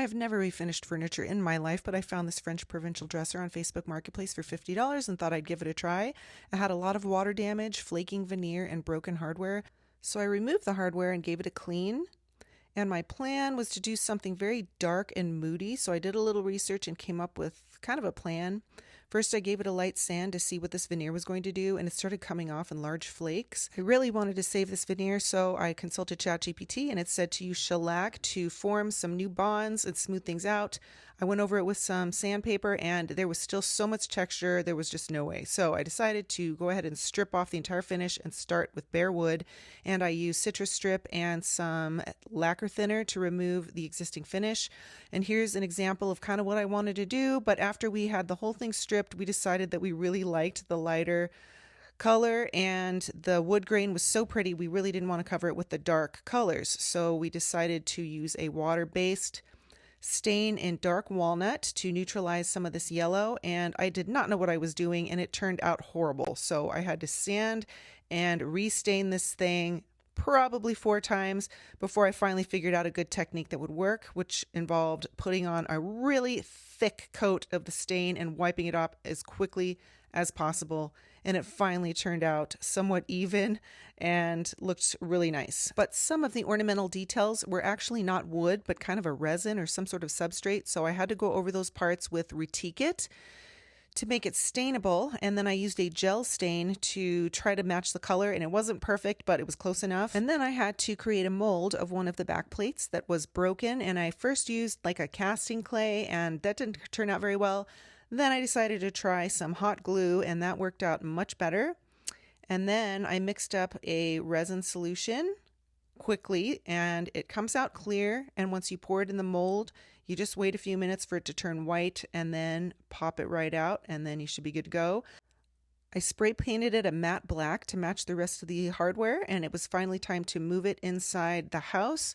I've never refinished furniture in my life, but I found this French provincial dresser on Facebook Marketplace for $50 and thought I'd give it a try. It had a lot of water damage, flaking veneer, and broken hardware. So I removed the hardware and gave it a clean. And my plan was to do something very dark and moody, so I did a little research and came up with kind of a plan. First, I gave it a light sand to see what this veneer was going to do, and it started coming off in large flakes. I really wanted to save this veneer, so I consulted ChatGPT, and it said to use shellac to form some new bonds and smooth things out. I went over it with some sandpaper, and there was still so much texture, there was just no way. So I decided to go ahead and strip off the entire finish and start with bare wood, and I used citrus strip and some lacquer thinner to remove the existing finish. And here's an example of kind of what I wanted to do, but after we had the whole thing stripped, we decided that we really liked the lighter color, and the wood grain was so pretty we really didn't want to cover it with the dark colors. So we decided to use a water-based stain in dark walnut to neutralize some of this yellow, and I did not know what I was doing, and it turned out horrible. So I had to sand and restain this thing probably 4 times before I finally figured out a good technique that would work, which involved putting on a really thick coat of the stain and wiping it off as quickly as possible. And it finally turned out somewhat even and looked really nice. But some of the ornamental details were actually not wood, but kind of a resin or some sort of substrate. So I had to go over those parts with Retique to make it stainable, and then I used a gel stain to try to match the color, and it wasn't perfect, but it was close enough. And then I had to create a mold of one of the back plates that was broken, and I first used like a casting clay, and that didn't turn out very well. Then I decided to try some hot glue, and that worked out much better. And then I mixed up a resin solution quickly, and it comes out clear, and once you pour it in the mold, you just wait a few minutes for it to turn white and then pop it right out, and then you should be good to go. I spray painted it a matte black to match the rest of the hardware, and it was finally time to move it inside the house.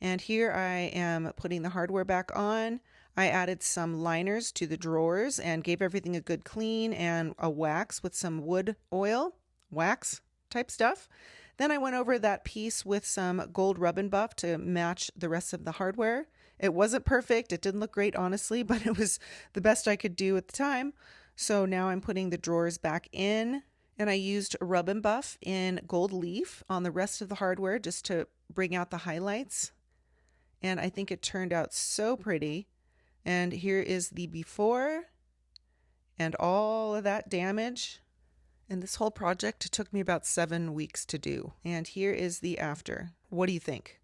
And here I am putting the hardware back on. I added some liners to the drawers and gave everything a good clean and a wax with some wood oil, wax type stuff. Then I went over that piece with some gold rub and buff to match the rest of the hardware. It wasn't perfect. It didn't look great, honestly, but it was the best I could do at the time. So now I'm putting the drawers back in, and I used rub and buff in gold leaf on the rest of the hardware just to bring out the highlights. And I think it turned out so pretty. And here is the before and all of that damage. And this whole project took me about 7 weeks to do. And here is the after. What do you think?